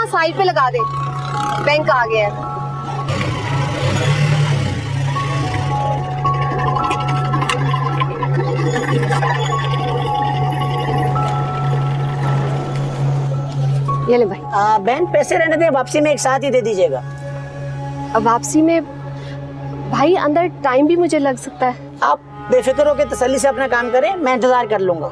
ना साइड पे लगा दे, बैंक आ गया है। ये ले भाई। बहन पैसे रहने दें, वापसी में एक साथ ही दे दीजिएगा। अब वापसी में भाई अंदर टाइम भी मुझे लग सकता है। आप बेफिक्र होकर तसल्ली से अपना काम करें, मैं इंतजार कर लूंगा।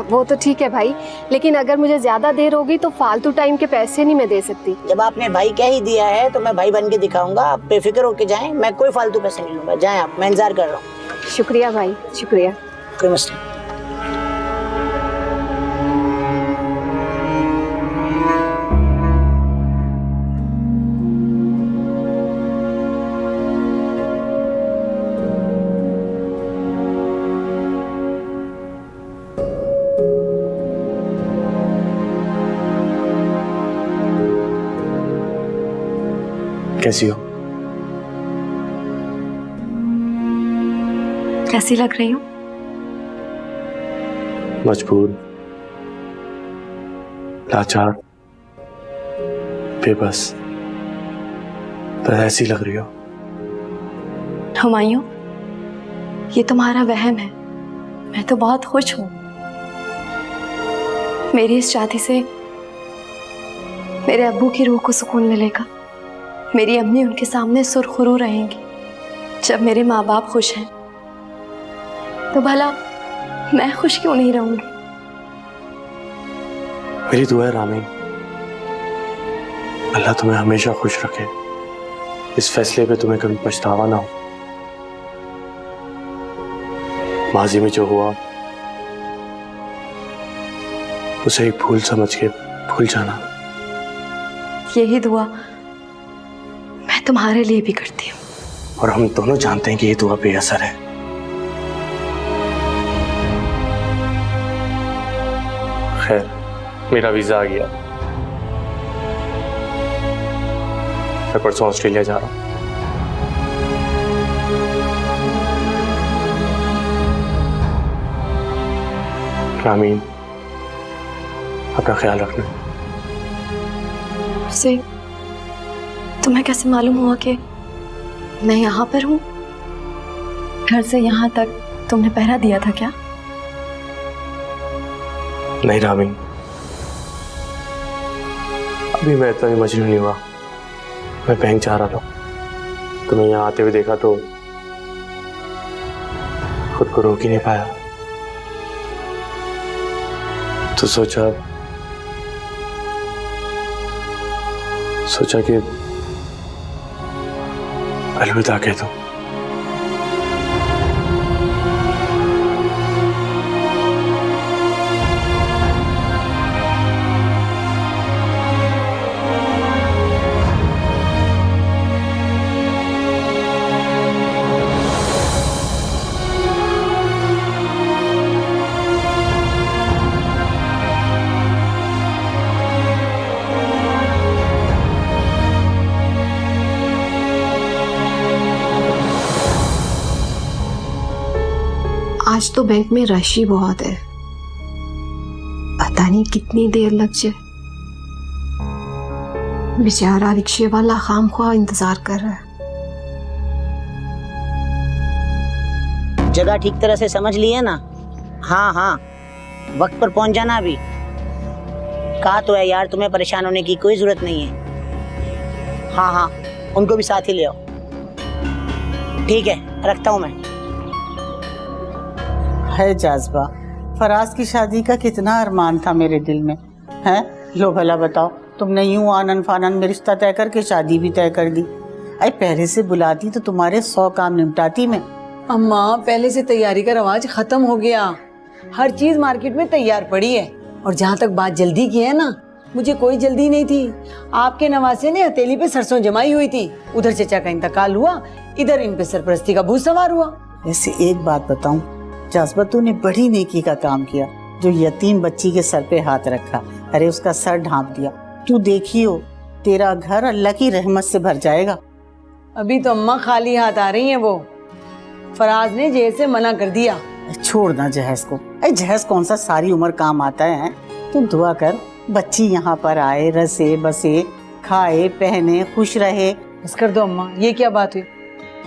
वो तो ठीक है भाई, लेकिन अगर मुझे ज्यादा देर होगी तो फालतू टाइम के पैसे नहीं मैं दे सकती। जब आपने भाई कह ही दिया है तो मैं भाई बन के दिखाऊंगा। आप बेफिक्र होके जाएं, मैं कोई फालतू पैसे नहीं लूंगा। जाएं आप, मैं इंतजार कर रहा हूँ। शुक्रिया भाई, शुक्रिया। कोई मसला। कैसी हो? कैसी लग रही हूँ? मजबूर, लाचार, बेबस, पर ऐसी लग रही हो। हुमायूं, ये तुम्हारा वहम है। मैं तो बहुत खुश हूँ। मेरी इस शादी से मेरे अब्बू की रूह को सुकून मिलेगा। मेरी अम्मी उनके सामने सुरखुरू रहेंगी। जब मेरे माँ बाप खुश हैं तो भला मैं खुश क्यों नहीं रहूंगी? मेरी दुआ है रामीन, अल्लाह तुम्हें हमेशा खुश रखे। इस फैसले पे तुम्हें कभी पछतावा ना हो। माजी में जो हुआ उसे एक भूल समझ के भूल जाना। यही दुआ मैं तुम्हारे लिए भी करती हूँ। और हम दोनों जानते हैं कि ये दुआ बेअसर है। खैर, मेरा वीजा आ गया। मैं परसों ऑस्ट्रेलिया जा रहा हूँ। रामीन, अपना ख्याल रखना। उसे तुम्हें कैसे मालूम हुआ कि मैं यहाँ पर हूँ? घर से यहाँ तक तुमने पहरा दिया था क्या? नहीं रामीन, अभी मैं इतना भी मजनून नहीं हुआ। मैं बैंक जा रहा था, तुम्हें यहाँ आते हुए देखा तो खुद को रोक ही नहीं पाया। तो सोचा कि अलविदा कह दूं। आज तो बैंक में रश ही बहुत है, पता नहीं कितनी देर लग जाए। बेचारा रिक्शे वाला खामख्वाह इंतजार कर रहा है। जगह ठीक तरह से समझ लिए ना? हाँ हाँ, वक्त पर पहुंच जाना। अभी कहा तो है यार, तुम्हें परेशान होने की कोई जरूरत नहीं है। हाँ हाँ, उनको भी साथ ही ले आओ। ठीक है, रखता हूँ मैं। है जाज़बा, फराज की शादी का कितना अरमान था मेरे दिल में है। लो भला बताओ, तुमने यूं आनन फानन में रिश्ता तय करके शादी भी तय कर दी। अरे पहले से बुलाती तो तुम्हारे 100 काम निपटाती मैं। अम्मा, पहले से तैयारी का रवाज खत्म हो गया। हर चीज मार्केट में तैयार पड़ी है। और जहाँ तक बात जल्दी की है ना, मुझे कोई जल्दी नहीं थी। आपके नवासे ने हथेली पे सरसों जमाई हुई थी। उधर चचा का इंतकाल हुआ, इधर इन पे सरपरस्ती का भूत सवार हुआ। वैसे एक बात बताऊं जाज़बा, तूने बड़ी नेकी का काम किया जो यतीम बच्ची के सर पे हाथ रखा। अरे उसका सर ढांप दिया। तू देखियो, तेरा घर अल्लाह की रहमत से भर जाएगा। अभी तो अम्मा खाली हाथ आ रही हैं। वो फराज ने जहेज से मना कर दिया। छोड़ ना जहेज को। अरे जहेज कौन सा सारी उम्र काम आता है? तू दुआ कर बच्ची यहाँ पर आए, रसे बसे, खाए पहने खुश रहे। बस कर दो अम्मा, ये क्या बात हुई?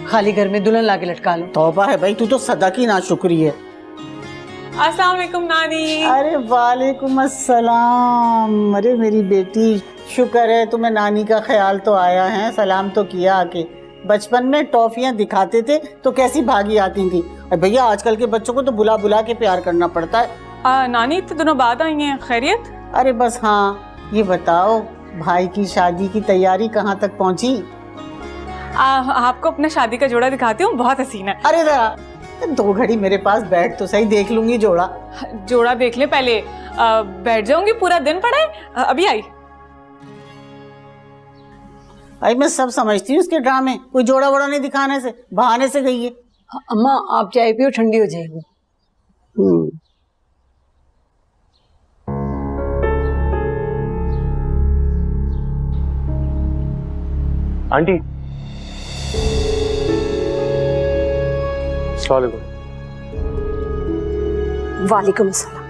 खाली घर में दुल्हन लाके लटका लो। तौबा है भाई, तू तो सदा की नाशुक्री है। अस्सलाम वालेकुम नानी। अरे वालेकुम अस्सलाम। अरे मेरी बेटी, शुक्र है तुम्हें नानी का ख्याल तो आया है, सलाम तो किया आके। बचपन में टॉफियां दिखाते थे तो कैसी भागी आती थी। अरे भैया आजकल के बच्चों को तो बुला बुला के प्यार करना पड़ता है। नानी इतने दिनों बाद आई हैं, खैरियत? अरे बस हाँ, ये बताओ भाई की शादी की तैयारी कहाँ तक पहुँची? आपको अपना शादी का जोड़ा दिखाती हूँ, बहुत हसीन है। अरे जरा 2 घड़ी मेरे पास बैठ तो सही, देख लूंगी जोड़ा। जोड़ा देख ले पहले, बैठ जाऊंगी, पूरा दिन पड़ा है। अभी आई। अरे मैं सब समझती हूँ इसके ड्रामे, कोई जोड़ा वोड़ा नहीं दिखाने से, बहाने से गई है। अम्मा आप चाय पियो, ठंडी हो जाएगी। आंटी, अस्सलाम वालेकुम। वालेकुम अस्सलाम।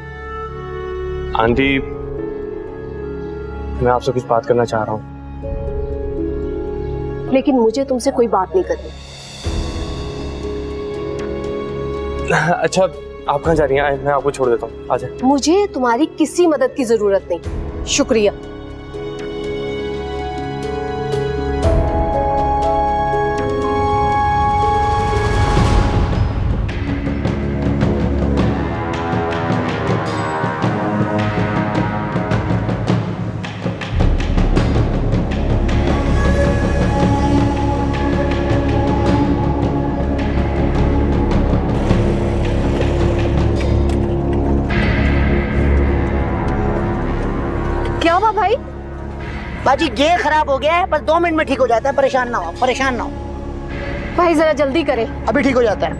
आंटी, मैं आपसे कुछ बात करना चाह रहा हूँ। लेकिन मुझे तुमसे कोई बात नहीं करनी। अच्छा, आप कहाँ जा रही हैं? मैं आपको छोड़ देता हूँ, आ जाए। मुझे तुम्हारी किसी मदद की जरूरत नहीं, शुक्रिया। क्या हुआ भाई? बाजी गेयर खराब हो गया है, बस 2 मिनट में ठीक हो जाता है। परेशान ना हो, परेशान ना हो। भाई जरा जल्दी करें। अभी ठीक हो जाता है।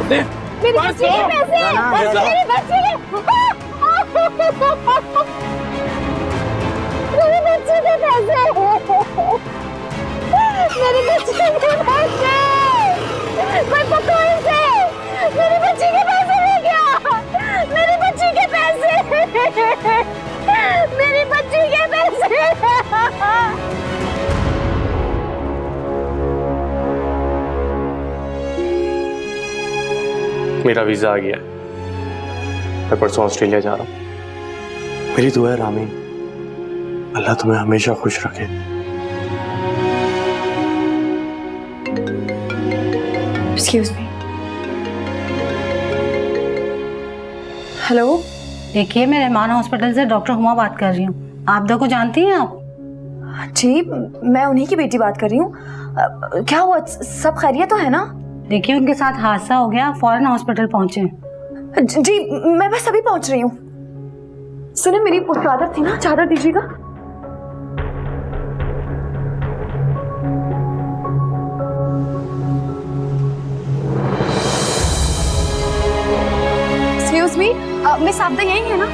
मेरी बच्ची के पैसे, मेरी बच्ची के, मेरी बच्ची के पैसे, मेरी बच्ची के पैसे, कोई पकड़ो इसे, मेरी बच्ची के पैसे ले गया, मेरी बच्ची के पैसे, मेरी बच्ची के पैसे। मेरा वीजा आ गया, मैं परसों ऑस्ट्रेलिया जा रहा हूँ। मेरी दुआ है रामीन, अल्लाह तुम्हें हमेशा खुश रखे। Excuse me. हेलो, देखिए मैं रहमान हॉस्पिटल से डॉक्टर हुमा बात कर रही हूँ। आपदा को जानती हैं आप? जी मैं उन्हीं की बेटी बात कर रही हूँ। क्या हुआ, सब खैरियत तो है ना? देखिए उनके साथ हादसा हो गया, फौरन हॉस्पिटल पहुंचे। जी मैं बस अभी पहुंच रही हूँ। सुने, मेरी वो चादर थी ना, चादर दीजिएगा। एक्सक्यूज मी, मिस आपदा यही है ना?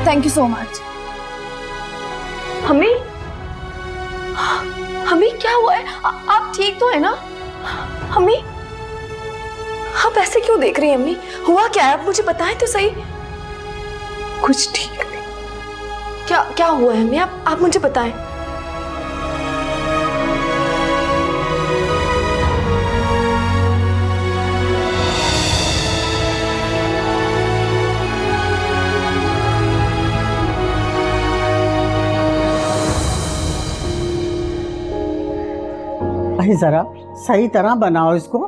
Thank you so much. हमें हमें क्या हुआ है? आप ठीक तो है ना? हमें आप ऐसे क्यों देख रही हैं? अम्मी हुआ क्या है, आप मुझे बताएं तो सही। कुछ ठीक नहीं। क्या क्या हुआ है अम्मी, आप मुझे बताएं। अरे जरा सही तरह बनाओ इसको।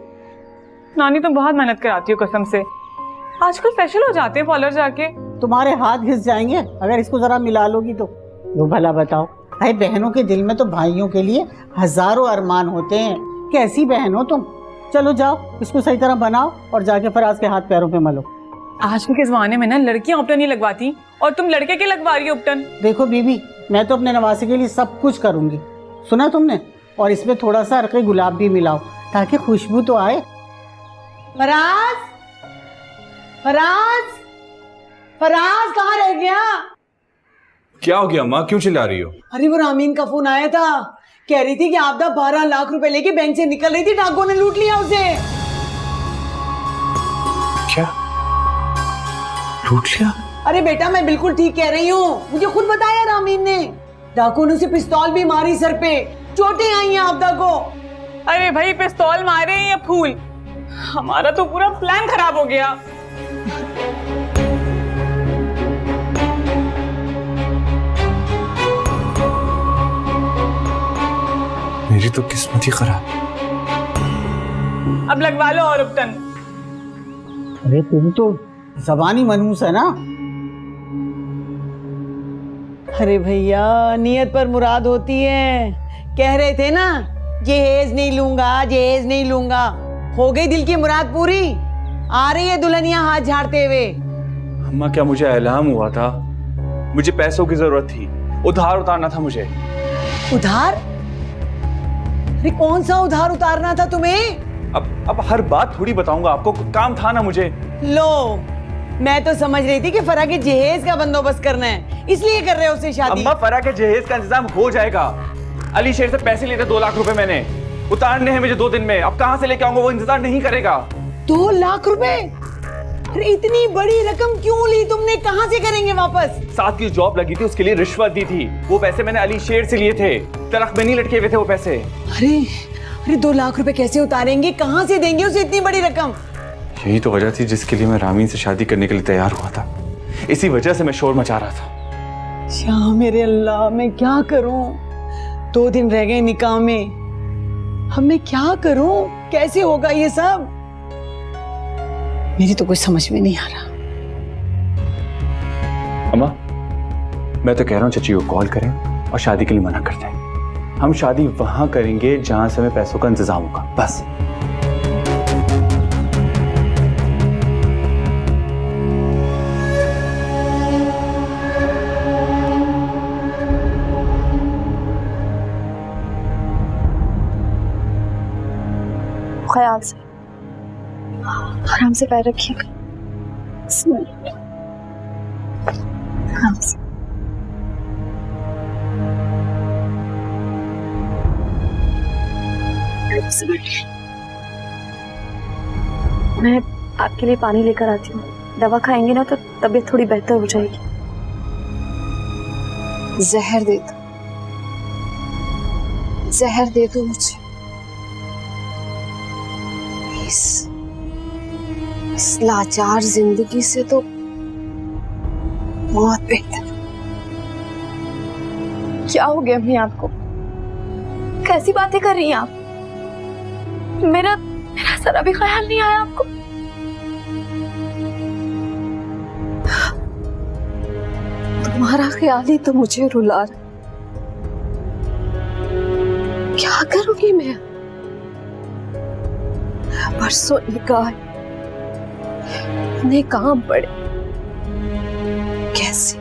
नानी तो बहुत मेहनत कराती हो कसम से, आजकल फेशियल हो जाते हैं पार्लर जाके। तुम्हारे हाथ घिस जाएंगे अगर इसको जरा मिला लोगी तो। लो भला बताओ, भाई बहनों के दिल में तो भाइयों के लिए हजारों अरमान होते हैं। कैसी बहन हो तुम। चलो जाओ, इसको सही तरह बनाओ और जाके फराज के हाथ पैरों पे मलो। आजकल के जमाने में ना लड़कियां उपटन नहीं लगवाती, और तुम लड़के के लगवा रही हो उपटन। देखो बीबी, मैं तो अपने नवासे के लिए सब कुछ करूंगी, सुना तुमने? और इसमें थोड़ा सा अर्क़े गुलाब भी मिलाओ ताकि खुशबू तो आए। फराज, फराज, फराज कहाँ रह गया? क्या हो गया माँ, क्यों चिल्ला रही हो? अरे वो रामीन का फोन आया था, कह रही थी कि आपदा 12 लाख रुपए लेके बैंक से निकल रही थी, डाकुओं ने लूट लिया उसे। लूट लिया? अरे बेटा मैं बिल्कुल ठीक कह रही हूँ, मुझे खुद बताया रामीन ने। डाकू ने उसे पिस्तौल भी मारी सर पे, चोटें आई हैं आपदा को। अरे भाई पिस्तौल मारे या फूल, हमारा तो पूरा प्लान खराब हो गया। मेरी तो किस्मत ही खराब। अब लगवा लो और उपटन। अरे तुम तो जबानी मनहूस है ना। अरे भैया नियत पर मुराद होती है। कह रहे थे ना जहेज नहीं लूंगा, जहेज नहीं लूंगा। हो गई दिल की मुराद पूरी। आ रही है दुल्हनिया हाथ झाड़ते हुए। अम्मा क्या मुझे एलाम हुआ था? मुझे पैसों की जरूरत थी, उधार उतारना था मुझे। उधार? अरे कौन सा उधार उतारना था तुम्हें? अब हर बात थोड़ी बताऊंगा आपको, काम था ना मुझे। लो मैं तो समझ रही थी कि फरा के जहेज का बंदोबस्त करना है, इसलिए कर रहे हो उससे शादी। अम्मा फरा के जहेज का इंतजाम हो जाएगा। अली शेर से पैसे लिए थे 2 लाख रुपए, मैंने उतारने हैं मुझे 2 दिन में। अब कहां से लेके आऊंगा? वो इंतजार नहीं करेगा। 2 लाख रुपए? अरे इतनी बड़ी रकम क्यों ली तुमने? कहां से करेंगे वापस? साथ की जॉब लगी थी, उसके लिए रिश्वत दी थी। वो पैसे मैंने अली शेर से लिए थे, तलख में नहीं लटके हुए थे वो पैसे। अरे 2 लाख रुपए कैसे उतारेंगे? कहां से देंगे उसे इतनी बड़ी रकम? यही तो वजह थी जिसके लिए मैं रामीन से शादी करने के लिए तैयार हुआ था। इसी वजह से मैं शोर मचा रहा था। क्या मेरे अल्लाह, मैं क्या करूं? 2 दिन रह गए निकाह में, अब मैं क्या करूं? कैसे होगा ये सब? मेरी तो कुछ समझ में नहीं आ रहा। अम्मा मैं तो कह रहा हूँ चची को कॉल करें और शादी के लिए मना कर दें। हम शादी वहां करेंगे जहां से हमें पैसों का इंतजाम होगा, बस। ख्याल से, आराम से पैर रखिएगा। आराम से। मैं आपके लिए पानी लेकर आती हूँ। दवा खाएंगे ना तो तबीयत थोड़ी बेहतर हो जाएगी। जहर दे दो, जहर दे दो मुझे। इस लाचार जिंदगी से तो बहुत बेहतर। क्या हो गया अम्मी आपको? कैसी बातें कर रही हैं आप? मेरा जरा भी ख्याल नहीं आया आपको? तुम्हारा ख्याल ही तो मुझे रुला रहा। क्या करूंगी मैं? परसों निकाह, इतने काम पड़े, कैसे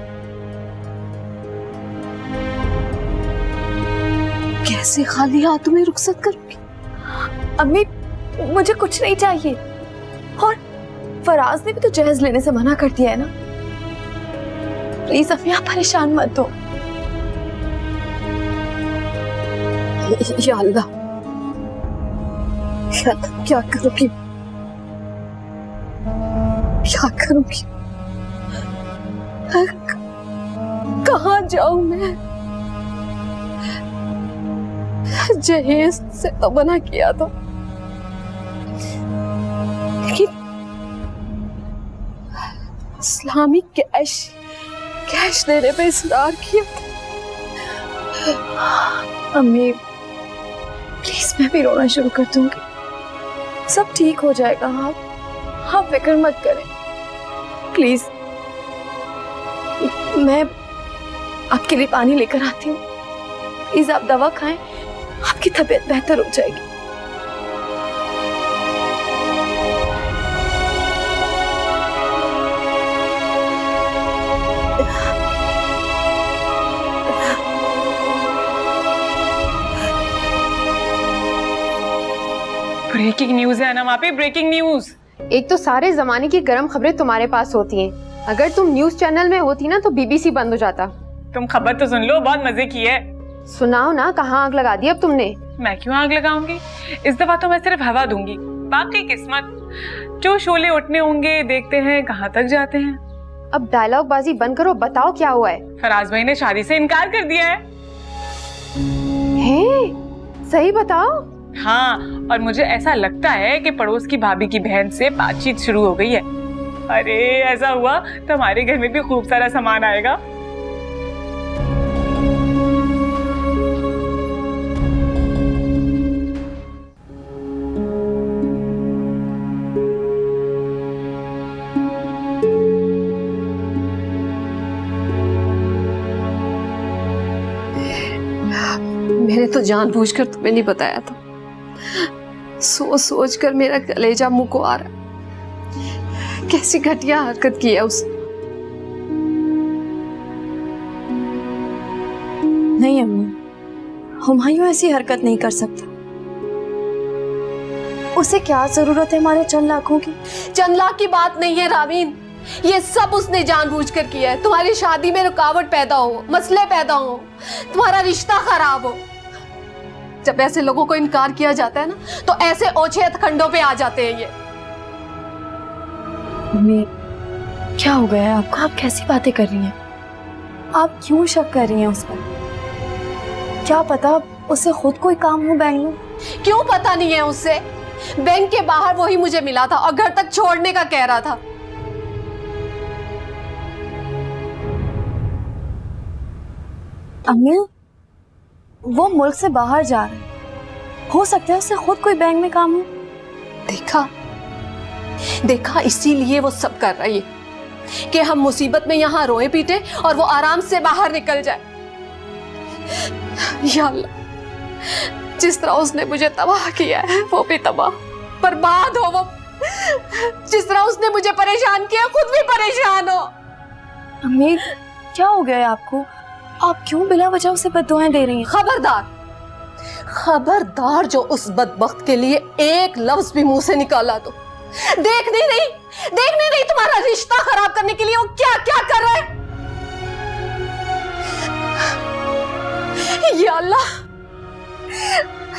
कैसे खाली हाथों में रुखसत करूंगी? अम्मी मुझे कुछ नहीं चाहिए। और फराज ने भी तो जहेज लेने से मना कर दिया है ना। प्लीज अम्मी आप परेशान मत हो। या अल्लाह, क्या करूंगी? क्या करूंगी? कहाँ जाऊं मैं? जहेज से तो मना किया था, लेकिन इस्लामी कैश देने पे इसरार किया था। अम्मी प्लीज मैं भी रोना शुरू कर दूंगी। सब ठीक हो जाएगा। आप फिक्र मत करें प्लीज। मैं आपके लिए पानी लेकर आती हूँ। प्लीज आप दवा खाएं, आपकी तबीयत बेहतर हो जाएगी। ब्रेकिंग न्यूज है ना वहाँ पे, ब्रेकिंग न्यूज। एक तो सारे जमाने की गर्म खबरें तुम्हारे पास होती हैं। अगर तुम न्यूज चैनल में होती ना तो बीबीसी बंद हो जाता। तुम खबर तो सुन लो, बहुत मजे की है। सुनाओ ना, कहाँ आग लगा दी अब तुमने? मैं क्यों आग लगाऊंगी? इस दफा तो मैं सिर्फ हवा दूंगी, बाकी किस्मत। जो शोले उठने होंगे देखते हैं कहाँ तक जाते हैं। अब डायलॉग बाजी बंद करो, बताओ क्या हुआ है। फराज भाई ने शादी से इनकार कर दिया है। सही बताओ। हाँ, और मुझे ऐसा लगता है कि पड़ोस की भाभी की बहन से बातचीत शुरू हो गई है। अरे ऐसा हुआ तो हमारे घर में भी खूब सारा सामान आएगा। मैंने तो जानबूझकर तुम्हें नहीं बताया था। सोच सोच कर मेरा कलेजा मुंह को आ रहा। कैसी घटिया हरकत की है उसने। नहीं अम्मी, हुमायूं ऐसी हरकत नहीं कर सकता। उसे क्या जरूरत है हमारे चंद लाखों की? चंद लाख की बात नहीं है रामीन, ये सब उसने जानबूझकर किया है। तुम्हारी शादी में रुकावट पैदा हो, मसले पैदा हो, तुम्हारा रिश्ता खराब हो। जब ऐसे लोगों को इनकार किया जाता है ना, तो ऐसे ओछे हथकंडों पे आ जाते हैं ये। मम्मी, क्या हो गया है आपको? आप कैसी बातें कर रही हैं? आप क्यों शक कर रही हैं उस पर? क्या पता उसे खुद कोई काम हो बैंक में। क्यों पता नहीं है उससे? बैंक के बाहर वही मुझे मिला था और घर तक छोड़ने का कह रहा था। अम्मी, वो मुल्क से बाहर जा रहा है, हो सकता है उससे खुद कोई बैंक में काम हो। देखा देखा, इसीलिए वो सब कर रही है कि हम मुसीबत में यहाँ रोए पीटे और वो आराम से बाहर निकल जाए। या अल्लाह, जिस तरह उसने मुझे तबाह किया है वो भी तबाह, बर्बाद हो वो। जिस तरह उसने मुझे परेशान किया, खुद भी परेशान हो। अम्मी, क्या हो गया है आपको? आप क्यों बिना वजह उसे बद्दुआएं दे रही हैं? खबरदार, खबरदार, जो उस बदबख्त के लिए एक लफ्ज भी मुंह से निकाला तो। देख नहीं रही तुम्हारा रिश्ता खराब करने के लिए वो क्या क्या कर रहा है। या अल्लाह,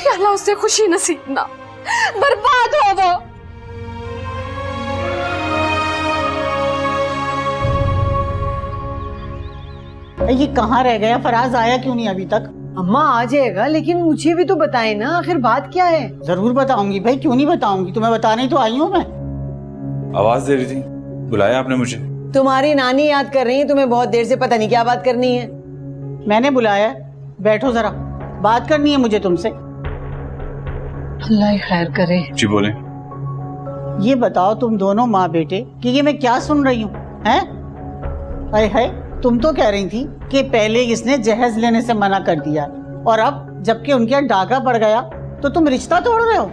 या अल्लाह, उससे खुशी नसीब ना, बर्बाद हो वो। ये कहाँ रह गया? फराज आया क्यों नहीं अभी तक? अम्मा आ जाएगा, लेकिन मुझे भी तो बताएं ना, आखिर बात क्या है? जरूर बताऊंगी भाई, क्यों नहीं बताऊंगी, तुम्हें बताने ही तो आई हूँ मैं। आवाज दे रही थी, बुलाया आपने मुझे? तुम्हारी नानी याद कर रही है तुम्हें बहुत देर से, पता नहीं क्या बात करनी है। मैंने बुलाया है, बैठो जरा, बात करनी है मुझे तुमसे। अल्लाह खैर करे। जी बोले। ये बताओ तुम दोनों माँ बेटे कि ये मैं क्या सुन रही हूँ? हैं? हाय हाय, तुम तो कह रही थी कि पहले इसने जहेज लेने से मना कर दिया, और अब जबकि उनके यहाँ डाका पड़ गया तो तुम रिश्ता तोड़ रहे हो।